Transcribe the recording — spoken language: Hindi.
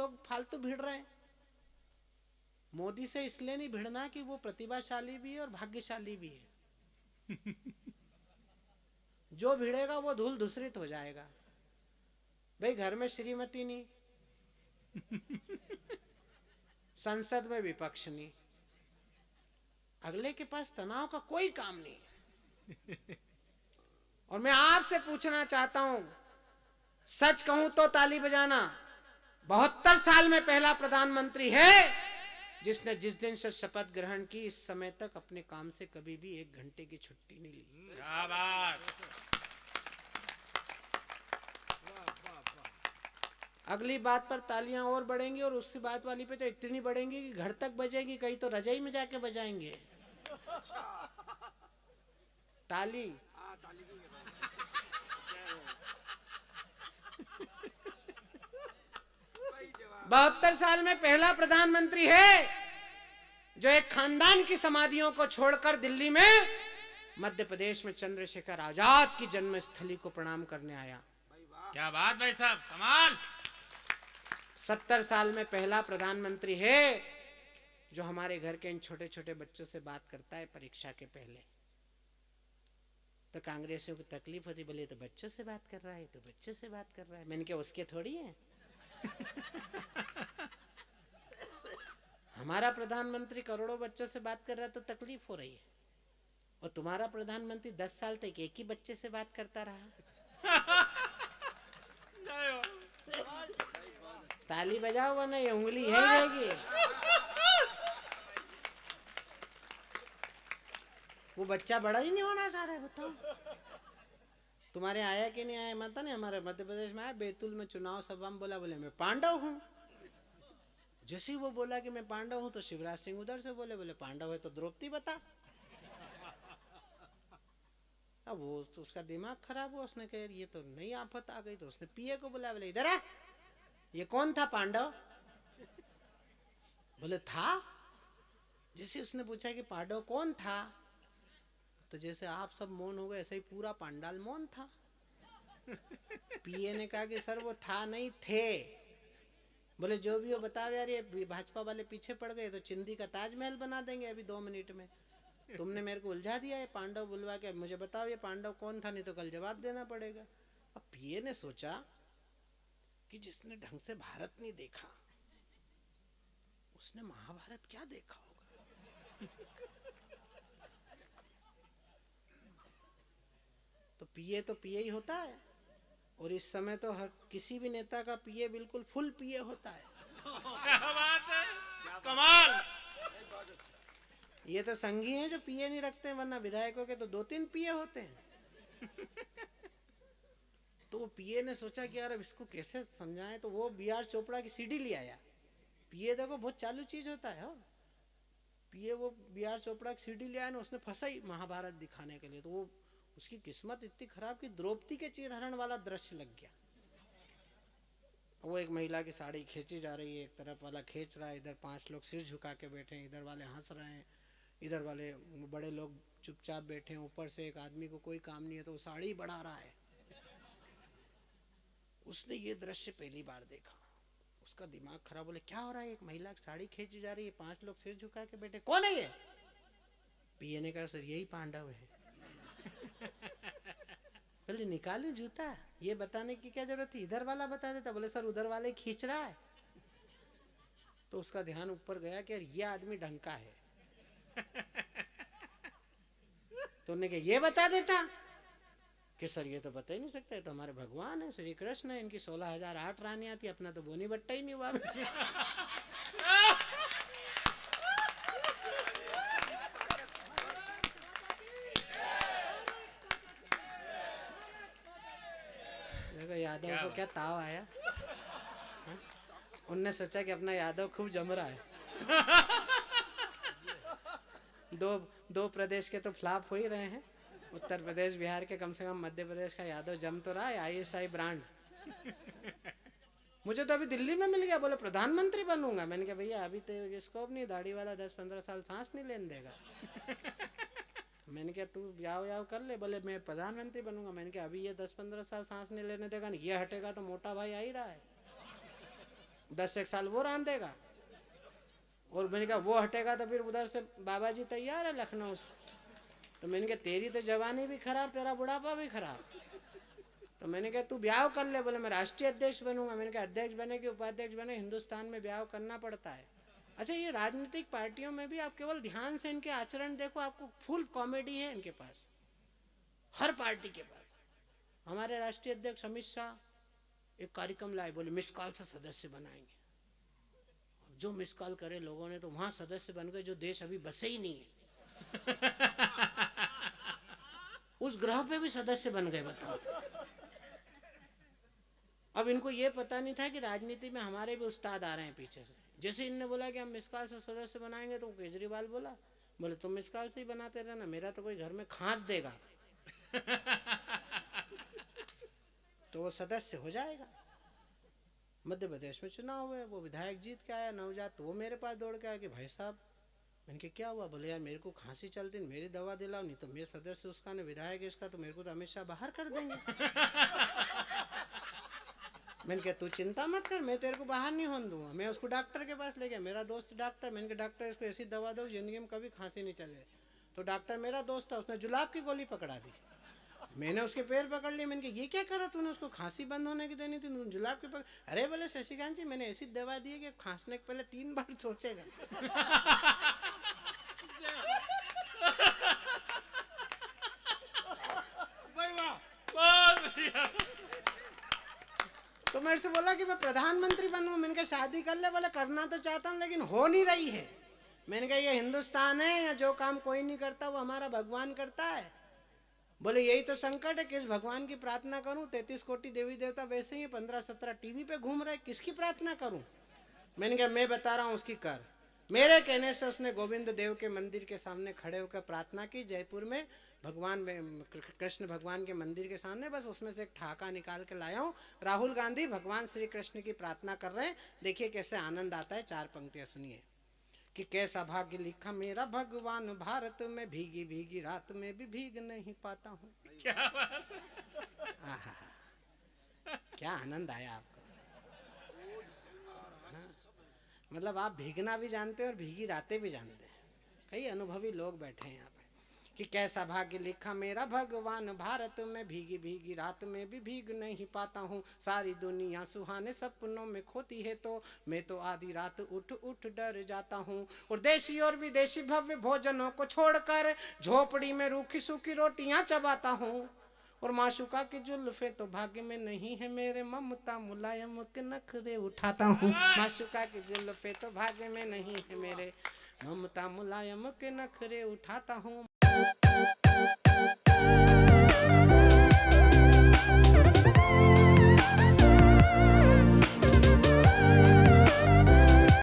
लोग फालतू भिड़ रहे हैं। मोदी से इसलिए नहीं भिड़ना कि वो प्रतिभाशाली भी है और भाग्यशाली भी है। जो भिड़ेगा वो धूल धूसरित हो जाएगा। भाई घर में श्रीमती नहीं, संसद में विपक्ष नहीं, अगले के पास तनाव का कोई काम नहीं। और मैं आपसे पूछना चाहता हूं, सच कहूं तो ताली बजाना। 72 साल में पहला प्रधानमंत्री है जिसने जिस दिन से शपथ ग्रहण की इस समय तक अपने काम से कभी भी 1 घंटे की छुट्टी नहीं ली। क्या बात। अगली बात पर तालियां और बढ़ेंगी और उससे बात वाली पे तो इतनी बढ़ेंगी कि घर तक बजेंगी, कहीं तो रजाई में जाके बजाएंगे ताली। 72 साल में पहला प्रधानमंत्री है जो एक खानदान की समाधियों को छोड़कर दिल्ली में मध्य प्रदेश में चंद्रशेखर आजाद की जन्मस्थली को प्रणाम करने आया। क्या बात भाई साहब, कमाल। 70 साल में पहला प्रधानमंत्री है जो हमारे घर के इन छोटे छोटे बच्चों से बात करता है परीक्षा के पहले। तो कांग्रेसियों को तकलीफ होती, बोले तो बच्चों से बात कर रहा है, तो बच्चों से बात कर रहा है। मैंने क्या उसके थोड़ी है। हमारा प्रधानमंत्री करोड़ों बच्चों से बात कर रहा है तो तकलीफ हो रही है, और तुम्हारा प्रधानमंत्री 10 साल तक एक ही बच्चे से बात करता रहा। ताली बजाओ वरना ये उंगली है ही रहेगी। वो बच्चा बड़ा ही नहीं होना चाह रहा है, बताओ। तुम्हारे आया कि नहीं आया माता ने, हमारे मध्य प्रदेश में आया, बैतूल में चुनाव सभा में बोला, बोले मैं पांडव हूँ। जैसे ही वो बोला कि मैं पांडव हूँ तो शिवराज सिंह उधर से बोले, बोले पांडव है तो द्रौपदी बता। अब वो तो उसका दिमाग खराब हुआ, उसने कहा ये तो नई आफत आ गई। तो उसने पीए को बोला, बोले इधर आ, ये कौन था पांडव। बोले था। जैसे उसने पूछा कि पांडव कौन था, तो जैसे आप सब मौन हो गए ऐसे ही पूरा पंडाल मौन था। पीए ने कहा कि सर वो था नहीं, थे। बोले जो भी हो बताओ यार, ये भाजपा वाले पीछे पड़ गए तो चिंदी का ताजमहल बना देंगे अभी 2 मिनट में। तुमने मेरे को उलझा दिया है पांडव बुलवा के, मुझे बताओ ये पांडव कौन था, नहीं तो कल जवाब देना पड़ेगा। अब पीए ने सोचा कि जिसने ढंग से भारत नहीं देखा उसने महाभारत क्या देखा होगा। तो पीए ही होता है, और इस समय तो हर किसी भी नेता का पीए बिल्कुल फुल पीए होता है। क्या बात है, कमाल। ये तो संघी हैं जो पीए नहीं रखते, वरना विधायकों के तो 2-3 पीए होते हैं। तो वो पीए ने सोचा कि यार अब इसको कैसे समझाएं, तो वो बी.आर. चोपड़ा की सीडी ले आया। पीए देखो बहुत चालू चीज होता है। हो पीए वो बी.आर. चोपड़ा की सीडी ले आया ना, उसने फंसाई महाभारत दिखाने के लिए। तो वो उसकी किस्मत इतनी खराब कि द्रौपदी के चीरहरण वाला दृश्य लग गया। वो एक महिला की साड़ी खींची जा रही है, एक तरफ वाला खींच रहा है, इधर 5 लोग सिर झुका के बैठे हैं, इधर वाले हंस रहे हैं, इधर वाले बड़े लोग चुपचाप बैठे हैं। ऊपर से एक आदमी को कोई काम नहीं है तो वो साड़ी बढ़ा रहा है। उसने ये दृश्य पहली बार देखा, उसका दिमाग खराब। बोले क्या हो रहा है, एक महिला की साड़ी खींची जा रही है, 5 लोग सिर झुका के बैठे, कौन है ये। पीए ने कहा सर यही पांडव है। बोले निकाले जूता, ये बताने की क्या जरूरत थी, इधर वाला बता देता। बोले सर उधर वाले खींच रहा है। तो उसका ध्यान ऊपर गया कि यार ये आदमी ढंग का है। तो उन्होंने कहा ये बता देता कि सर ये तो बता ही नहीं सकता, तो हमारे भगवान है, श्री कृष्ण है, इनकी 16,008 रानियां थी, अपना तो बोनी बट्टा ही नहीं हुआ। देखो यादव को क्या ताव आया। उनने सोचा कि अपना यादव खूब जम रहा है। दो प्रदेश के तो फ्लॉप हो ही रहे हैं, उत्तर प्रदेश बिहार के, कम से कम मध्य प्रदेश का यादव जम तो रहा है। ISI brand. मुझे तो अभी दिल्ली में मिल गया, बोले प्रधानमंत्री बनूंगा। मैंने कहा भैया अभी तो स्कोप नहीं, दाढ़ी वाला 10-15 साल सांस नहीं लेने देगा। मैंने कहा तू याव याव कर ले, बोले मैं प्रधानमंत्री बनूंगा। मैंने कहा अभी ये 10-15 साल सांस नहीं लेने देगा, ये हटेगा तो मोटा भाई आ ही रहा है। 10 एक साल वो रांधेगा। और मैंने कहा वो हटेगा तो फिर उधर से बाबा जी तैयार है लखनऊ से। तो मैंने कहा तेरी तो जवानी भी खराब, तेरा बुढ़ापा भी खराब। तो मैंने कहा तू ब्याह कर ले। बोले मैं राष्ट्रीय अध्यक्ष बनूंगा। मैंने कहा अध्यक्ष बने कि उपाध्यक्ष बने, हिंदुस्तान में ब्याह करना पड़ता है। अच्छा, ये राजनीतिक पार्टियों में भी आप केवल ध्यान से इनके आचरण देखो, आपको फुल कॉमेडी है इनके पास, हर पार्टी के पास। हमारे राष्ट्रीय अध्यक्ष अमित शाह एक कार्यक्रम लाए, बोले मिस कॉल से सदस्य बनाएंगे। जो मिस कॉल करे लोगों ने तो वहां सदस्य बन गए जो देश अभी बसे ही नहीं है। उस ग्रह पे भी सदस्य बन गए, बताओ। अब इनको ये पता नहीं था कि राजनीति में हमारे भी उस्ताद आ रहे हैं पीछे से। जैसे इनने बोला कि हम मिसकाल से सदस्य बनाएंगे तो केजरीवाल बोला, बोले तुम मिसकाल से ही बनाते रहना, मेरा तो कोई घर में खांस देगा तो वो सदस्य हो जाएगा। मध्य प्रदेश में चुनाव हुए, वो विधायक जीत के आया नवजात, तो वो मेरे पास दौड़ के आया कि भाई साहब, मैंने कहा क्या हुआ? बोले यार मेरे को खांसी चलती, मेरी दवा दिलाओ, नहीं तो मैं सदस्य उसका ने विधायक इसका, तो मेरे को तो अमित शाह बाहर कर देंगे। मैंने कहा तू चिंता मत कर, मैं तेरे को बाहर नहीं होने दूंगा। मैं उसको डॉक्टर के पास ले गया, मेरा दोस्त डॉक्टर। मैंने कहा डॉक्टर इसको ऐसी दवा दो जिंदगी में कभी खांसी नहीं चले। तो डॉक्टर मेरा दोस्त था, उसने जुलाब की गोली पकड़ा दी। मैंने उसके पैर पकड़ लिए। मैंने कहा ये क्या करा तूने? उसको खांसी बंद होने की देनी थी, जुलाब की पकड़। अरे बोले शशिकांत जी मैंने ऐसी दवा दी है कि खांसने के पहले 3 बार सोचेगा। तो मेरे से बोला कि मैं प्रधानमंत्री बनूं। मैंने कहा शादी कर ले। बोले करना तो चाहता हूं लेकिन हो नहीं रही है। मैंने कहा ये हिंदुस्तान है, या जो काम कोई नहीं करता वो हमारा भगवान करता है। बोले यही तो संकट है, किस भगवान की प्रार्थना करूं? 33 कोटि देवी देवता वैसे ही 15-17 टीवी पे घूम रहे, किसकी प्रार्थना करूं? मैंने कहा मैं बता रहा हूं उसकी कर। मेरे कहने से उसने गोविंद देव के मंदिर के सामने खड़े होकर प्रार्थना की, जयपुर में भगवान में कृष्ण भगवान के मंदिर के सामने। बस उसमें से एक ठाका निकाल के लाया हूं। राहुल गांधी भगवान श्री कृष्ण की प्रार्थना कर रहे हैं, देखिए कैसे आनंद आता है। 4 पंक्तियां सुनिए कि कैसा भाग्य लिखा मेरा भगवान, भारत में भीगी भीगी रात में भी भीग नहीं पाता हूँ। क्या बात? आहा, क्या आनंद आया आपको। मतलब आप भीगना भी जानते हैं और भीगी रातें भी जानते हैं। कई अनुभवी लोग बैठे हैं यहाँ पे। कि कैसा भाग्य लिखा मेरा भगवान, भारत में भीगी भीगी रात में भी भीग नहीं पाता हूँ। सारी दुनिया सुहाने सपनों में खोती है तो मैं तो आधी रात उठ उठ डर जाता हूँ। और देशी और विदेशी भव्य भोजनों को छोड़कर झोपड़ी में रूखी सूखी रोटियां चबाता हूँ। और माशुका की जुल्फे तो भाग्य में नहीं है मेरे, ममता मुलायम के नखरे उठाता हूँ। माशुका की जुल्फे तो भाग्य में नहीं है मेरे, ममता मुलायम के नखरे उठाता हूँ।